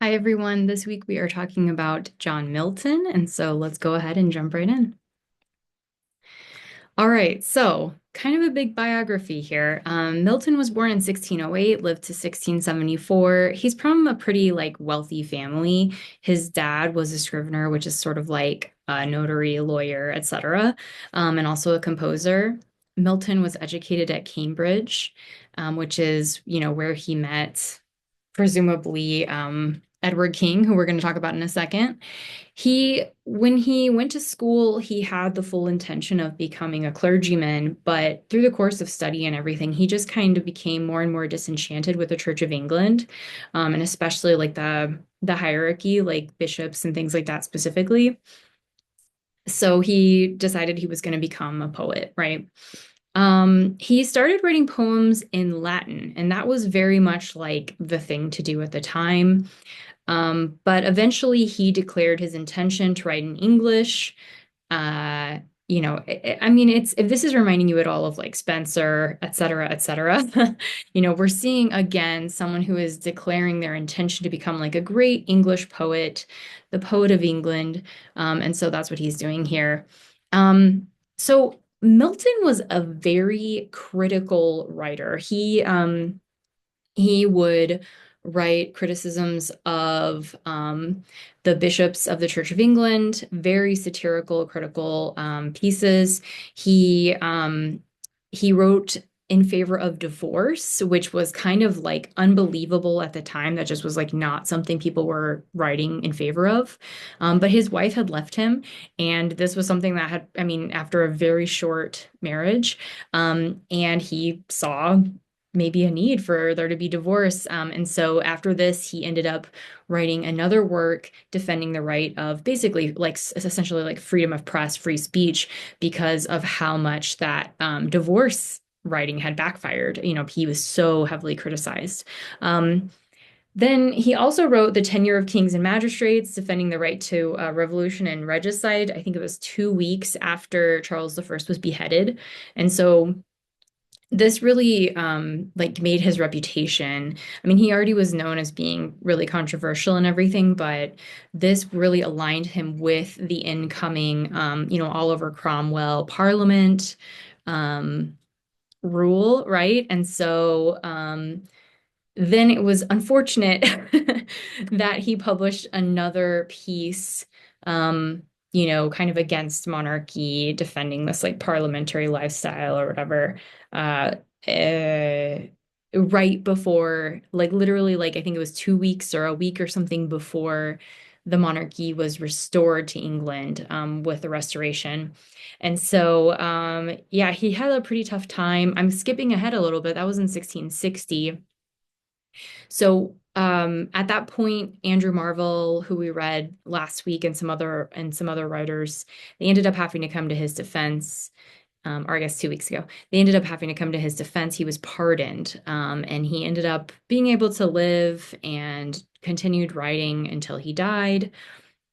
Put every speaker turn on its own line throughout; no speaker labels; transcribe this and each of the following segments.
Hi, everyone. This week we are talking about John Milton, and so let's go ahead and jump right in. All right, so kind of a big biography here. Milton was born in 1608, lived to 1674. He's from a pretty wealthy family. His dad was a scrivener, which is sort of like a notary, lawyer, etc., and also a composer. Milton was educated at Cambridge, which is, where he met presumably Edward King, who we're going to talk about in a second. When he went to school, he had the full intention of becoming a clergyman, but through the course of study and everything, he just kind of became more and more disenchanted with the Church of England, and especially like the hierarchy, like bishops and things like that specifically. So he decided he was going to become a poet, right? He started writing poems in Latin, and that was very much like the thing to do at the time. But eventually he declared his intention to write in English. Uh, I mean, it's if this is reminding you at all of like Spencer, et cetera, we're seeing again someone who is declaring their intention to become like a great English poet, the poet of England. And so that's what he's doing here. So Milton was a very critical writer. He would write criticisms of the bishops of the Church of England, very satirical, critical pieces. He wrote in favor of divorce, which was kind of like unbelievable at the time. That just was like not something people were writing in favor of. But his wife had left him, and this was something that had, I mean, after a very short marriage, and he saw maybe a need for there to be divorce. And so after this, he ended up writing another work defending the right of basically like essentially like freedom of press, free speech, because of how much that divorce writing had backfired. He was so heavily criticized. Um, then he also wrote The Tenure of Kings and Magistrates, defending the right to revolution and regicide. I think it was 2 weeks after Charles the First was beheaded. And so this really like made his reputation. I mean, he already was known as being really controversial and everything, but this really aligned him with the incoming, Oliver Cromwell Parliament um, rule, right? And so then it was unfortunate that he published another piece, kind of against monarchy, defending this like parliamentary lifestyle or whatever, uh, uh, right before, like literally, like I think it was 2 weeks or a week or something before the monarchy was restored to England, with the Restoration. And so, yeah, he had a pretty tough time. I'm skipping ahead a little bit. That was in 1660. So at that point, Andrew Marvell, who we read last week, and some other writers, they ended up having to come to his defense. Or I guess 2 weeks ago, they ended up having to come to his defense. He was pardoned, and he ended up being able to live and continued writing until he died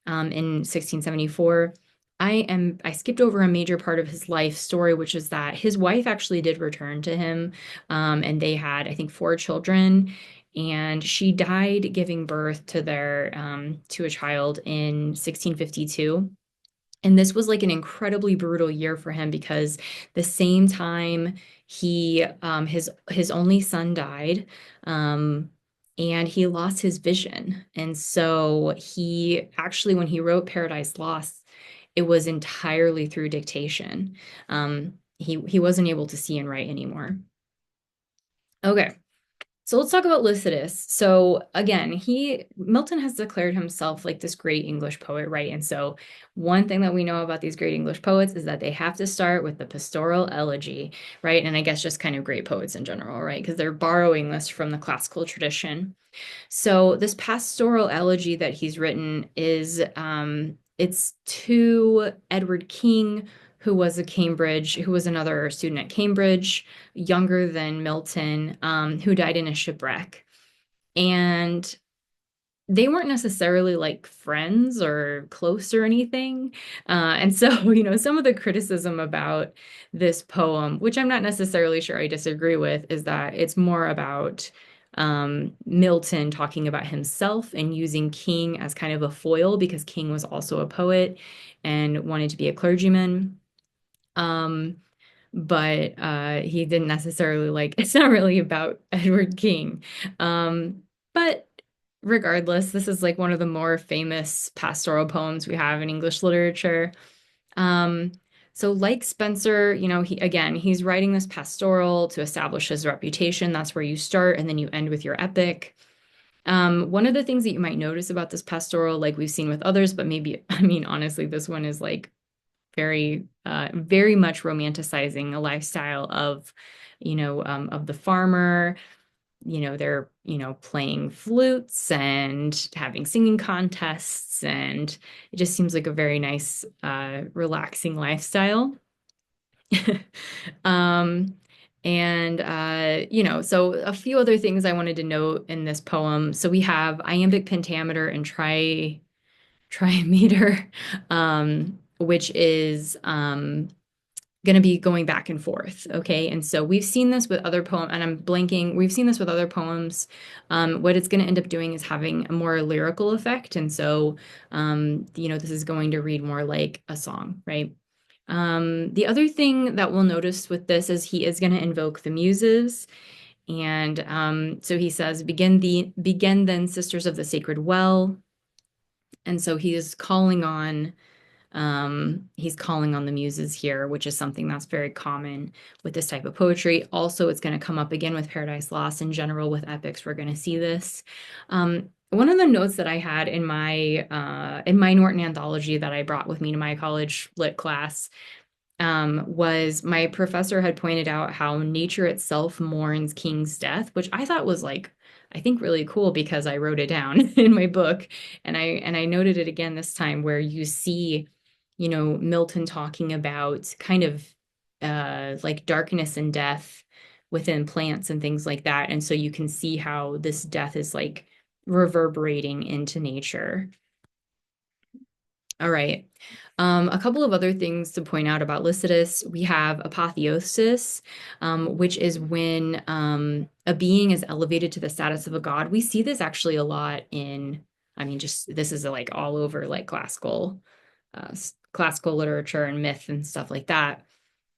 in 1674. I skipped over a major part of his life story, which is that his wife actually did return to him, and they had, I think, 4 children, and she died giving birth to a child in 1652. And this was like an incredibly brutal year for him because the same time his only son died, um, and he lost his vision. And so he actually, when he wrote Paradise Lost, it was entirely through dictation. He wasn't able to see and write anymore. Okay. So let's talk about Lycidas. So again, Milton has declared himself like this great English poet, right? And so one thing that we know about these great English poets is that they have to start with the pastoral elegy, right? And I guess just kind of great poets in general, right? Because they're borrowing this from the classical tradition. So this pastoral elegy that he's written is it's to Edward King, who was another student at Cambridge, younger than Milton, who died in a shipwreck. And they weren't necessarily like friends or close or anything. And so, some of the criticism about this poem, which I'm not necessarily sure I disagree with, is that it's more about Milton talking about himself and using King as kind of a foil because King was also a poet and wanted to be a clergyman. Um, but he didn't necessarily like it's not really about Edward King. But regardless, this is like one of the more famous pastoral poems we have in English literature. Um, so like Spenser, he's writing this pastoral to establish his reputation. That's where you start, and then you end with your epic. One of the things that you might notice about this pastoral, like we've seen with others, but maybe, I mean, honestly, this one is like very much romanticizing a lifestyle of the farmer. They're, playing flutes and having singing contests, and it just seems like a very nice, relaxing lifestyle. Um, so a few other things I wanted to note in this poem. So we have iambic pentameter and trimeter, which is going to be going back and forth. Okay. And so we've seen this with other poems, and I'm blanking. We've seen this with other poems. What it's going to end up doing is having a more lyrical effect. And so, this is going to read more like a song, right? The other thing that we'll notice with this is he is going to invoke the muses. And so he says, begin then, sisters of the sacred well. And so he's calling on the muses here, which is something that's very common with this type of poetry. Also, it's going to come up again with Paradise Lost in general with epics. We're going to see this. One of the notes that I had in my Norton anthology that I brought with me to my college lit class was my professor had pointed out how nature itself mourns King's death, which I thought was like, I think really cool because I wrote it down in my book, and I noted it again this time where you see, Milton talking about kind of like darkness and death within plants and things like that, and so you can see how this death is like reverberating into nature. All right. A couple of other things to point out about Lycidas. We have apotheosis, which is when a being is elevated to the status of a god. We see this actually a lot I mean, just this is like all over like classical literature and myth and stuff like that.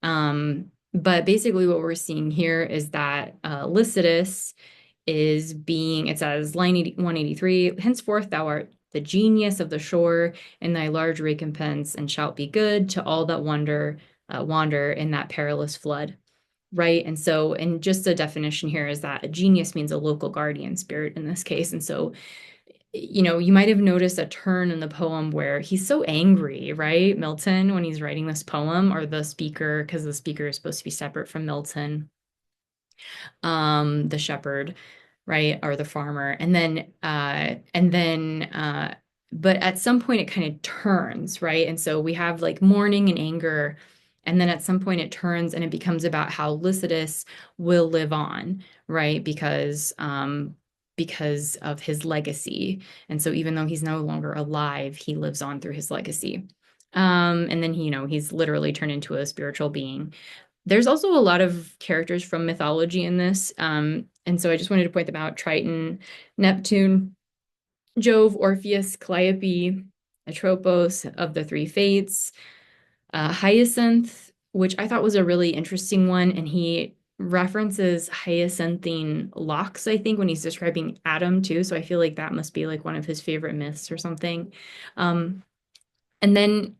But basically, what we're seeing here is that Lycidas it says, line 183, henceforth thou art the genius of the shore, and thy large recompense, and shalt be good to all that wander in that perilous flood. Right. And so, and just a definition here is that a genius means a local guardian spirit in this case. And so, you might have noticed a turn in the poem where he's so angry, right? Milton, when he's writing this poem, or the speaker, because the speaker is supposed to be separate from Milton, the shepherd, right, or the farmer, but at some point it kind of turns, right? And so we have like mourning and anger, and then at some point it turns and it becomes about how Lycidas will live on, right? Because of his legacy. And so even though he's no longer alive, he lives on through his legacy. And then he's literally turned into a spiritual being. There's also a lot of characters from mythology in this. And so I just wanted to point them out: Triton, Neptune, Jove, Orpheus, Calliope, Atropos of the Three Fates, Hyacinth, which I thought was a really interesting one. And he references hyacinthine locks, I think, when he's describing Adam too. So I feel like that must be like one of his favorite myths or something. And then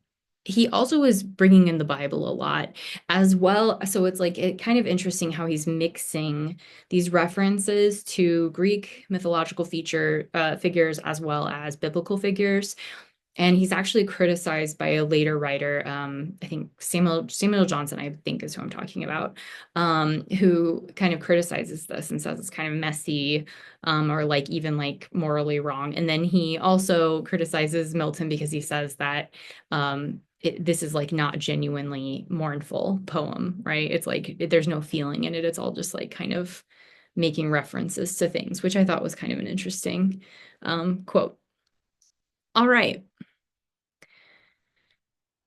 he also is bringing in the Bible a lot as well. So it's like kind of interesting how he's mixing these references to Greek mythological figures as well as biblical figures. And he's actually criticized by a later writer, I think Samuel Johnson, I think is who I'm talking about, who kind of criticizes this and says it's kind of messy, or like even like morally wrong. And then he also criticizes Milton because he says that this is like not genuinely mournful poem, right? It's like there's no feeling in it. It's all just like kind of making references to things, which I thought was kind of an interesting quote. All right.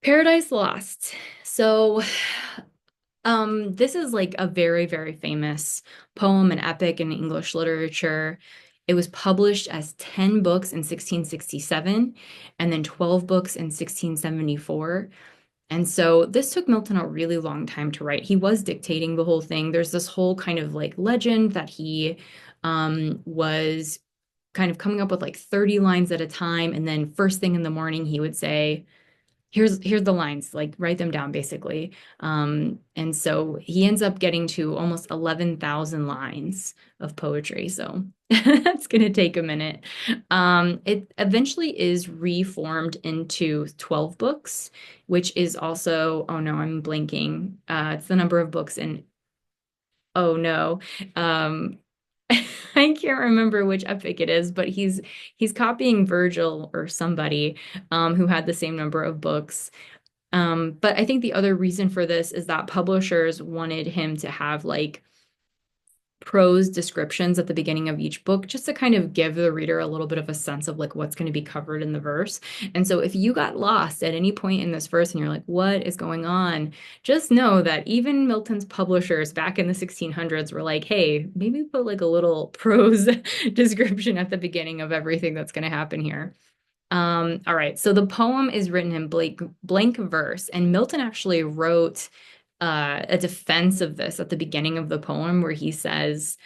Paradise Lost. So This is like a very, very famous poem and epic in English literature. It was published as 10 books in 1667 and then 12 books in 1674. And so this took Milton a really long time to write. He was dictating the whole thing. There's this whole kind of like legend that he was kind of coming up with like 30 lines at a time. And then first thing in the morning, he would say, here's the lines, like write them down basically. And so he ends up getting to almost 11,000 lines of poetry. So that's going to take a minute. It eventually is reformed into 12 books, which is also, oh no, I'm blanking. It's the number of books in, oh no. Um, I can't remember which epic it is, but he's copying Virgil or somebody who had the same number of books. But I think the other reason for this is that publishers wanted him to have like prose descriptions at the beginning of each book just to kind of give the reader a little bit of a sense of like what's going to be covered in the verse. And so if you got lost at any point in this verse and you're like, what is going on? Just know that even Milton's publishers back in the 1600s were like, hey, maybe put like a little prose description at the beginning of everything that's going to happen here. All right, so the poem is written in blank verse, and Milton actually wrote a defense of this at the beginning of the poem where he says,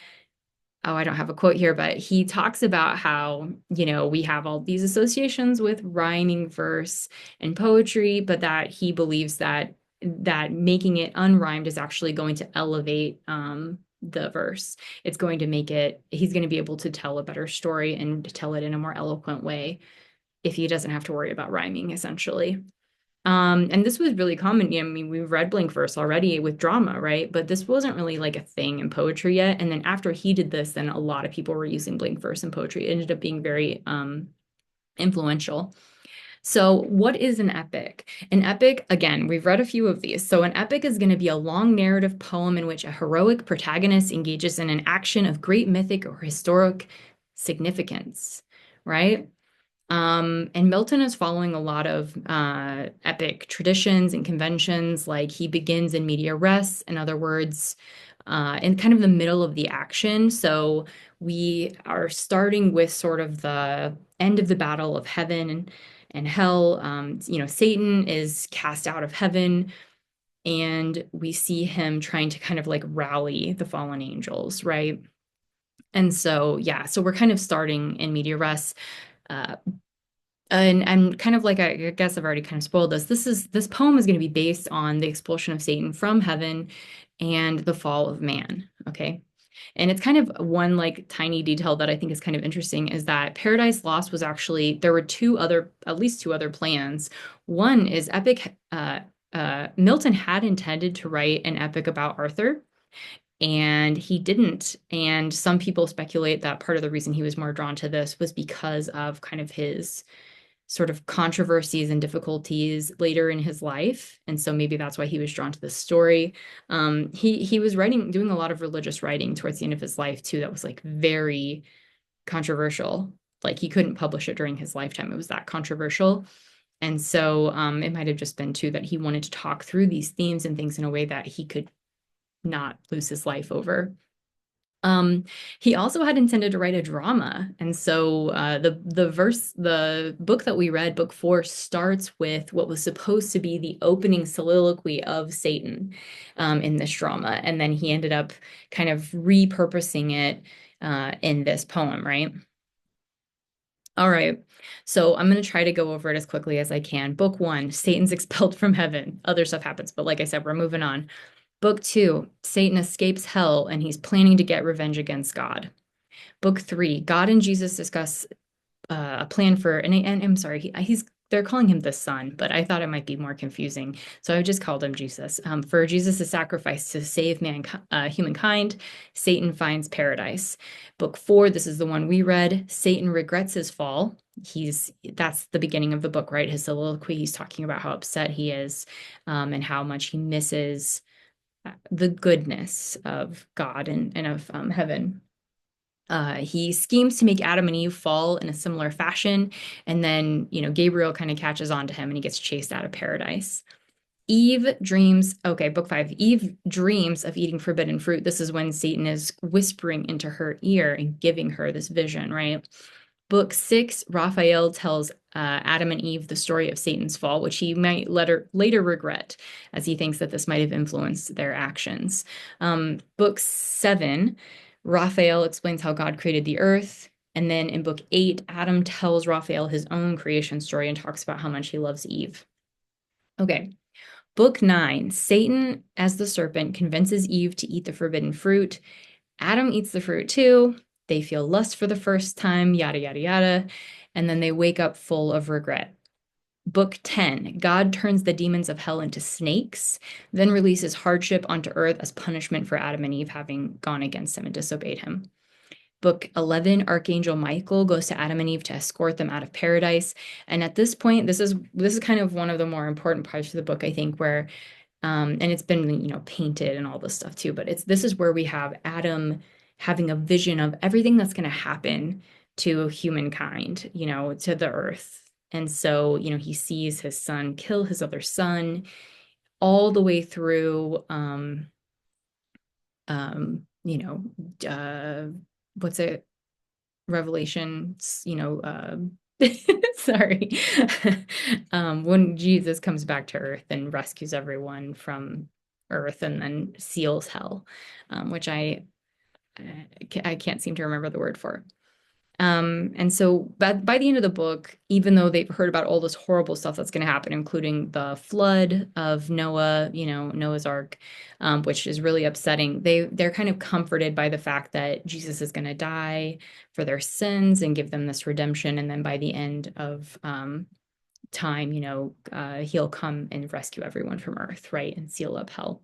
oh, I don't have a quote here, but he talks about how, we have all these associations with rhyming verse and poetry, but that he believes that making it unrhymed is actually going to elevate the verse. It's going to make it, he's going to be able to tell a better story and tell it in a more eloquent way if he doesn't have to worry about rhyming, essentially. And this was really common. I mean, we've read blank verse already with drama, right? But this wasn't really like a thing in poetry yet. And then after he did this, then a lot of people were using blank verse in poetry. It ended up being very influential. So, what is an epic? An epic, again, we've read a few of these. So, an epic is going to be a long narrative poem in which a heroic protagonist engages in an action of great mythic or historic significance, right? And Milton is following a lot of epic traditions and conventions. Like he begins in media res, in other words, in kind of the middle of the action. So we are starting with sort of the end of the battle of heaven and hell. Satan is cast out of heaven, and we see him trying to kind of like rally the fallen angels, right? And so, yeah, so we're kind of starting in media res. Uh, and kind of like I guess I've already kind of spoiled this. This poem is going to be based on the expulsion of Satan from heaven and the fall of man. Okay. And it's kind of one like tiny detail that I think is kind of interesting is that Paradise Lost was actually there were at least two other plans. One is epic. Milton had intended to write an epic about Arthur, and he didn't. And some people speculate that part of the reason he was more drawn to this was because of kind of his sort of controversies and difficulties later in his life. And so maybe that's why he was drawn to this story. He was doing a lot of religious writing towards the end of his life too. That was like very controversial. Like he couldn't publish it during his lifetime. It was that controversial. And so it might have just been too that he wanted to talk through these themes and things in a way that he could not lose his life over. He also had intended to write a drama, and so the book that we read, book 4, starts with what was supposed to be the opening soliloquy of Satan in this drama, and then he ended up kind of repurposing it in this poem, right? All right, so I'm going to try to go over it as quickly as I can. Book 1, Satan's expelled from heaven. Other stuff happens, but like I said, we're moving on. Book 2, Satan escapes hell and he's planning to get revenge against God. Book 3, God and Jesus discuss a plan for, and I'm sorry, they're calling him the Son, but I thought it might be more confusing, so I just called him Jesus. For Jesus' sacrifice to save humankind, Satan finds paradise. Book 4, this is the one we read. Satan regrets his fall. That's the beginning of the book, right? His soliloquy. He's talking about how upset he is, and how much he misses the goodness of God and of heaven. He schemes to make Adam and Eve fall in a similar fashion, and then Gabriel kind of catches on to him and he gets chased out of paradise. Book five. Eve dreams of eating forbidden fruit. This is when Satan is whispering into her ear and giving her this vision, right? Book six, Raphael tells Adam and Eve the story of Satan's fall, which he might later regret, as he thinks that this might have influenced their actions. Book seven, Raphael explains how God created the earth. And then in book eight, Adam tells Raphael his own creation story and talks about how much he loves Eve. Okay. Book nine, Satan, as the serpent, convinces Eve to eat the forbidden fruit. Adam eats the fruit too. They feel lust for the first time, yada, yada, yada. And then they wake up full of regret. Book 10, God turns the demons of hell into snakes, then releases hardship onto earth as punishment for Adam and Eve having gone against him and disobeyed him. Book 11, Archangel Michael goes to Adam and Eve to escort them out of paradise. And at this point, this is kind of one of the more important parts of the book, I think, where and it's been, painted and all this stuff too, but this is where we have Adam having a vision of everything that's going to happen to humankind, to the earth. And so, he sees his son kill his other son all the way through, you know, what's it? Revelations, sorry. When Jesus comes back to earth and rescues everyone from earth and then seals hell, which I can't seem to remember the word for. And so by the end of the book, even though they've heard about all this horrible stuff that's going to happen, including the flood of Noah, Noah's Ark, which is really upsetting, they're kind of comforted by the fact that Jesus is going to die for their sins and give them this redemption. And then by the end of time, he'll come and rescue everyone from earth, right? And seal up hell.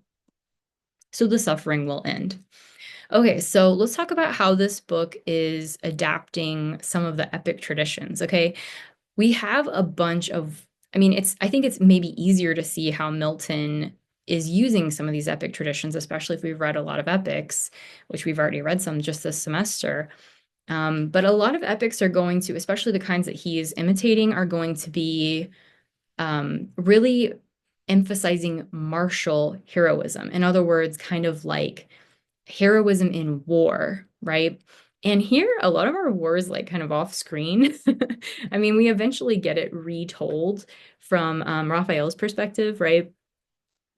So the suffering will end. Okay, so let's talk about how this book is adapting some of the epic traditions. Okay, we have a bunch of, I think it's maybe easier to see how Milton is using some of these epic traditions, especially if we've read a lot of epics, which we've already read some just this semester. But a lot of epics are going to, especially the kinds that he is imitating, are going to be really emphasizing martial heroism. In other words, kind of like heroism in war, right? And here, a lot of our war is like kind of off screen. We eventually get it retold from Raphael's perspective, right?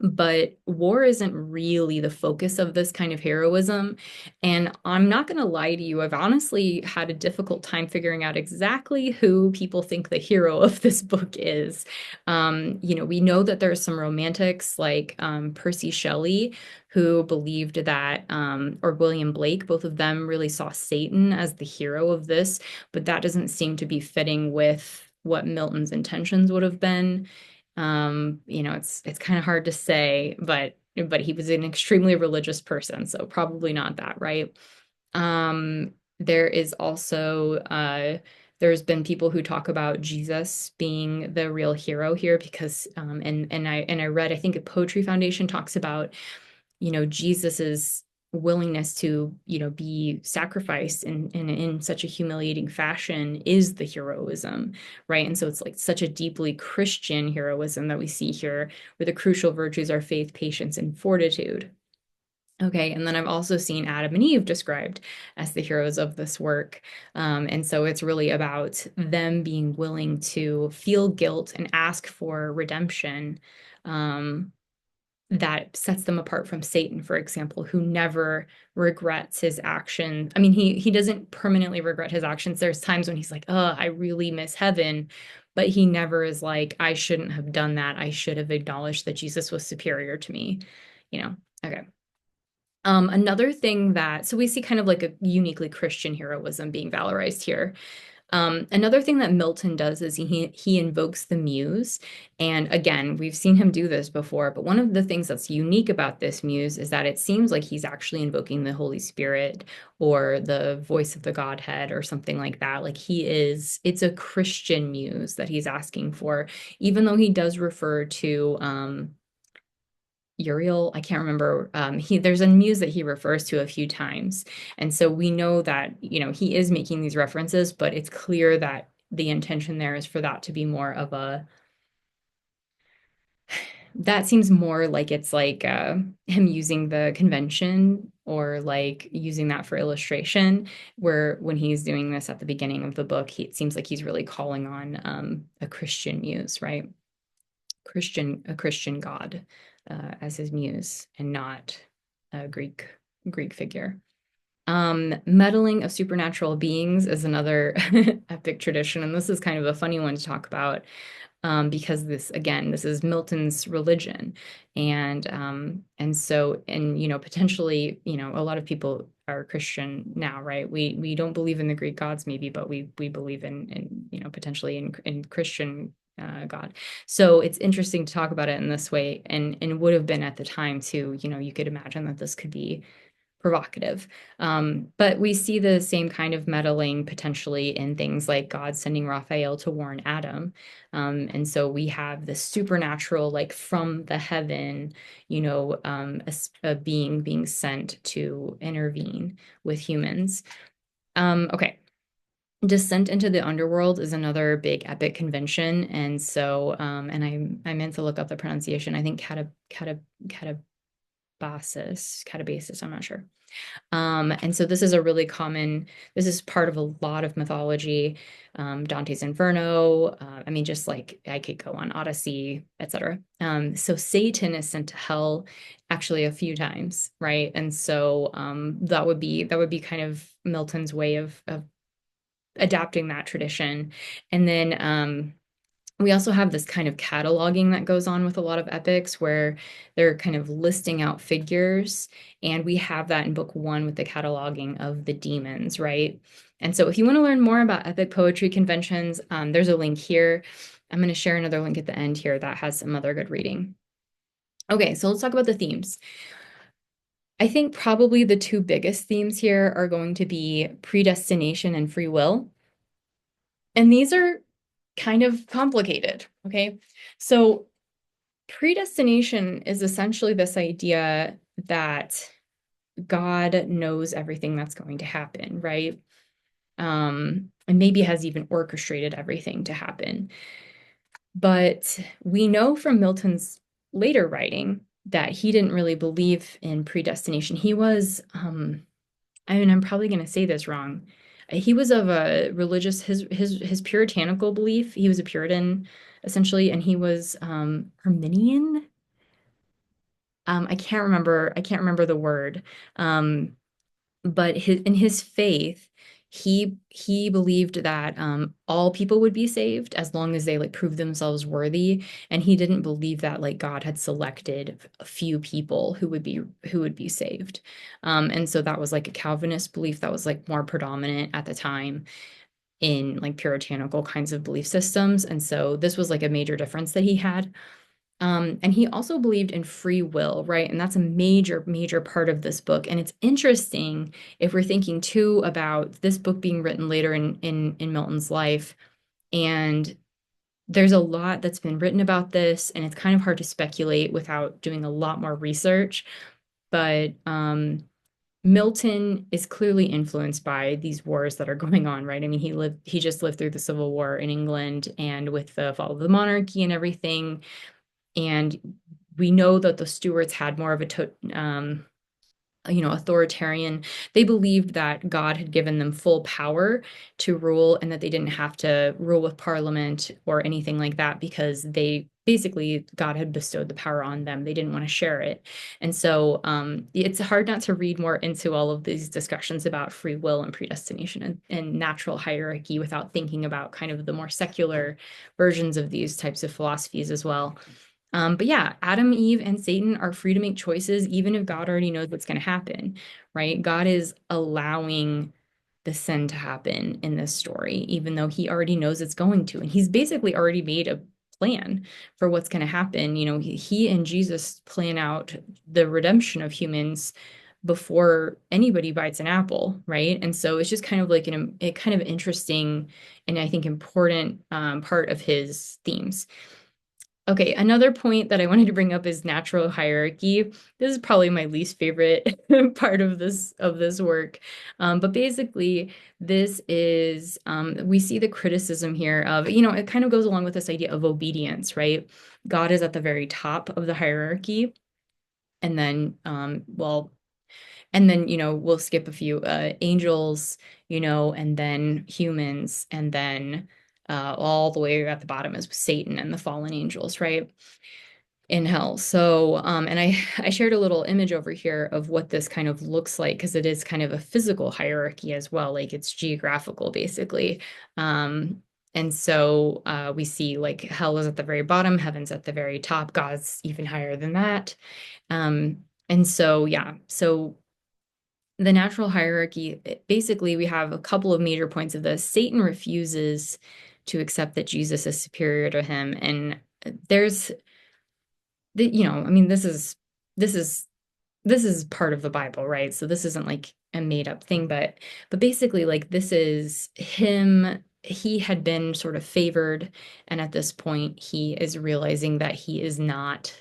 But war isn't really the focus of this kind of heroism. And I'm not going to lie to you, I've honestly had a difficult time figuring out exactly who people think the hero of this book is. We know that there are some romantics like Percy Shelley, who believed that, or William Blake, both of them really saw Satan as the hero of this, but that doesn't seem to be fitting with what Milton's intentions would have been. It's kind of hard to say, but he was an extremely religious person, so probably not that, right? There is also there's been people who talk about Jesus being the real hero here because and I read, I think a Poetry Foundation talks about, Jesus's willingness to, be sacrificed in such a humiliating fashion is the heroism, right? And so it's like such a deeply Christian heroism that we see here, where the crucial virtues are faith, patience, and fortitude. Okay, and then I've also seen Adam and Eve described as the heroes of this work. And so it's really about them being willing to feel guilt and ask for redemption. That sets them apart from Satan, for example, who never regrets his action. He doesn't permanently regret his actions. There's times when he's like, "Oh, I really miss heaven," but he never is like, "I shouldn't have done that. I should have acknowledged that Jesus was superior to me." Okay. Another thing so we see kind of like a uniquely Christian heroism being valorized here. Another thing that Milton does is he invokes the muse. And again, we've seen him do this before, but one of the things that's unique about this muse is that it seems like he's actually invoking the Holy Spirit or the voice of the Godhead or something like that. Like it's a Christian muse that he's asking for, even though he does refer to Uriel, I can't remember. There's a muse that he refers to a few times. And so we know that, he is making these references, but it's clear that the intention there is for that to be more of that seems more like it's like him using the convention or like using that for illustration, where when he's doing this at the beginning of the book, it seems like he's really calling on a Christian muse, right? A Christian god as his muse and not a Greek figure. Meddling of supernatural beings is another epic tradition, and this is kind of a funny one to talk about because this is Milton's religion, and so potentially a lot of people are Christian now, right? We don't believe in the Greek gods maybe, but we believe in potentially in Christian God. So it's interesting to talk about it in this way, and would have been at the time too. You could imagine that this could be provocative. But we see the same kind of meddling potentially in things like God sending Raphael to warn Adam. And so we have the supernatural, like from the heaven, a being being sent to intervene with humans. Okay. Descent into the underworld is another big epic convention. And so, and I meant to look up the pronunciation. I think catabasis, I'm not sure. And so this is a really common, this is part of a lot of mythology, Dante's Inferno. I mean, just like I could go on Odyssey, etc. So Satan is sent to hell actually a few times, right? And so that would be kind of Milton's way of adapting that tradition. And then we also have this kind of cataloging that goes on with a lot of epics where they're kind of listing out figures. And we have that in book one with the cataloging of the demons, right? And so if you want to learn more about epic poetry conventions, there's a link here. I'm going to share another link at the end here that has some other good reading. Okay, so let's talk about the themes. I think probably the two biggest themes here are going to be predestination and free will. And these are kind of complicated, okay? So predestination is essentially this idea that God knows everything that's going to happen, right? And maybe has even orchestrated everything to happen. But we know from Milton's later writing that he didn't really believe in predestination. He was, I mean, I'm probably going to say this wrong. He was of a religious, his puritanical belief. He was a Puritan, essentially, and he was Arminian. I can't remember the word. Um, but in his faith, he believed that all people would be saved as long as they like proved themselves worthy, and he didn't believe that like God had selected a few people who would be saved. And so that was like a Calvinist belief that was like more predominant at the time in like puritanical kinds of belief systems. And so this was like a major difference that he had. And he also believed in free will, right? And that's a major, major part of this book. And it's interesting if we're thinking too about this book being written later in Milton's life. And there's a lot that's been written about this, and it's kind of hard to speculate without doing a lot more research. But Milton is clearly influenced by these wars that are going on, right? I mean, he just lived through the Civil War in England and with the fall of the monarchy and everything. And we know that the Stuarts had more of authoritarian. They believed that God had given them full power to rule and that they didn't have to rule with parliament or anything like that because God had bestowed the power on them. They didn't want to share it. And so it's hard not to read more into all of these discussions about free will and predestination and natural hierarchy without thinking about kind of the more secular versions of these types of philosophies as well. But yeah, Adam, Eve, and Satan are free to make choices, even if God already knows what's going to happen, right? God is allowing the sin to happen in this story, even though he already knows it's going to. And he's basically already made a plan for what's going to happen. He and Jesus plan out the redemption of humans before anybody bites an apple, right? And so it's just kind of like a kind of interesting and I think important part of his themes. Okay, another point that I wanted to bring up is natural hierarchy. This is probably my least favorite part of this work. But basically, this is we see the criticism here of, it kind of goes along with this idea of obedience, right? God is at the very top of the hierarchy, and then and then, we'll skip a few angels, and then humans, and then all the way at the bottom is Satan and the fallen angels, right? In hell. So, and I shared a little image over here of what this kind of looks like because it is kind of a physical hierarchy as well, like it's geographical basically. And so we see like hell is at the very bottom, heaven's at the very top, God's even higher than that. And so yeah, so the natural hierarchy, basically we have a couple of major points of this. Satan refuses to accept that Jesus is superior to him, and there's I mean, this is this is part of the Bible, right? So this isn't like a made up thing, but basically like this is him. He had been sort of favored, and at this point he is realizing that he is not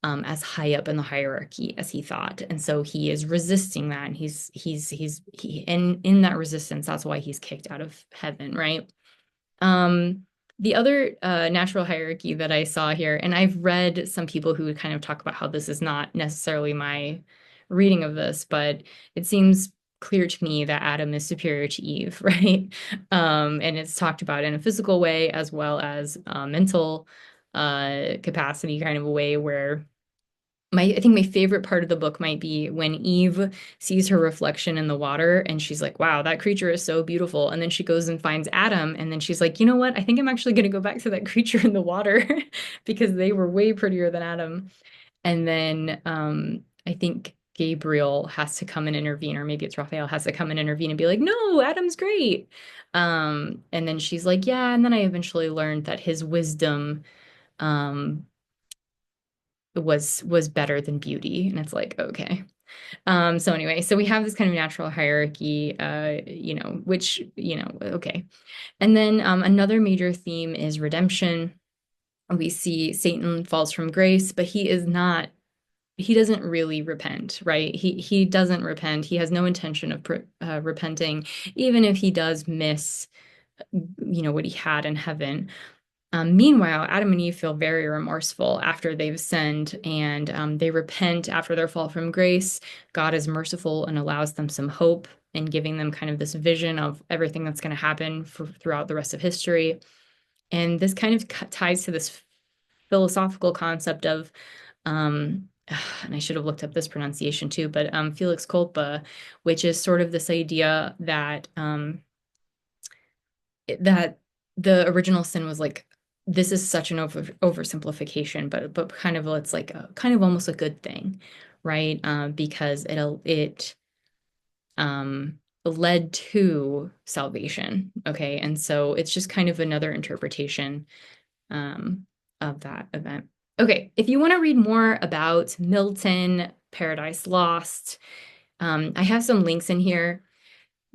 as high up in the hierarchy as he thought, and so he is resisting that, and and in that resistance, that's why he's kicked out of heaven, right? Um, the other natural hierarchy that I saw here, and I've read some people who kind of talk about how this is not necessarily my reading of this, but it seems clear to me that Adam is superior to Eve, right? And it's talked about in a physical way as well as mental capacity kind of a way where I think my favorite part of the book might be when Eve sees her reflection in the water and she's like, wow, that creature is so beautiful. And then she goes and finds Adam, and then she's like, you know what? I think I'm actually going to go back to that creature in the water because they were way prettier than Adam. And then I think Gabriel has to come and intervene, or maybe it's Raphael has to come and intervene and be like, no, Adam's great. And then she's like, yeah. And then I eventually learned that his wisdom um, was better than beauty. And it's like, okay. So anyway, so we have this kind of natural hierarchy, which, okay. And then another major theme is redemption. We see Satan falls from grace, but he doesn't really repent, right? He doesn't repent. He has no intention of repenting, even if he does miss, what he had in heaven. Meanwhile, Adam and Eve feel very remorseful after they've sinned, and they repent after their fall from grace. God is merciful and allows them some hope and giving them kind of this vision of everything that's going to happen throughout the rest of history. And this kind of ties to this philosophical concept of, and I should have looked up this pronunciation too, but Felix culpa, which is sort of this idea that that the original sin was like, this is such an oversimplification, but kind of it's like kind of almost a good thing, right? Because it led to salvation. Okay, and so it's just kind of another interpretation of that event. Okay, if you want to read more about Milton, Paradise Lost, I have some links in here.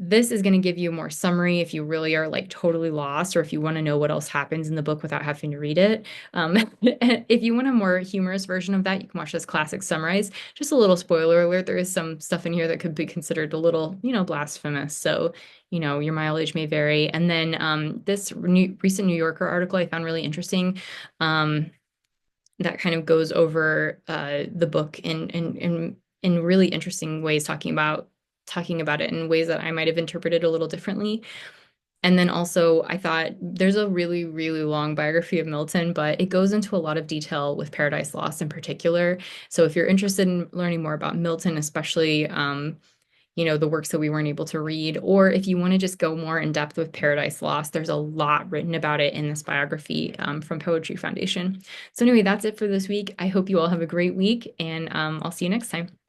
This is going to give you more summary if you really are like totally lost, or if you want to know what else happens in the book without having to read it. If you want a more humorous version of that, you can watch this classic summarize. Just a little spoiler alert, there is some stuff in here that could be considered a little, blasphemous. So, your mileage may vary. And then this recent New Yorker article I found really interesting. That kind of goes over the book in really interesting ways, talking about it in ways that I might have interpreted a little differently. And then also, I thought there's a really, really long biography of Milton, but it goes into a lot of detail with Paradise Lost in particular. So if you're interested in learning more about Milton, especially, the works that we weren't able to read, or if you want to just go more in depth with Paradise Lost, there's a lot written about it in this biography from Poetry Foundation. So anyway, that's it for this week. I hope you all have a great week, and I'll see you next time.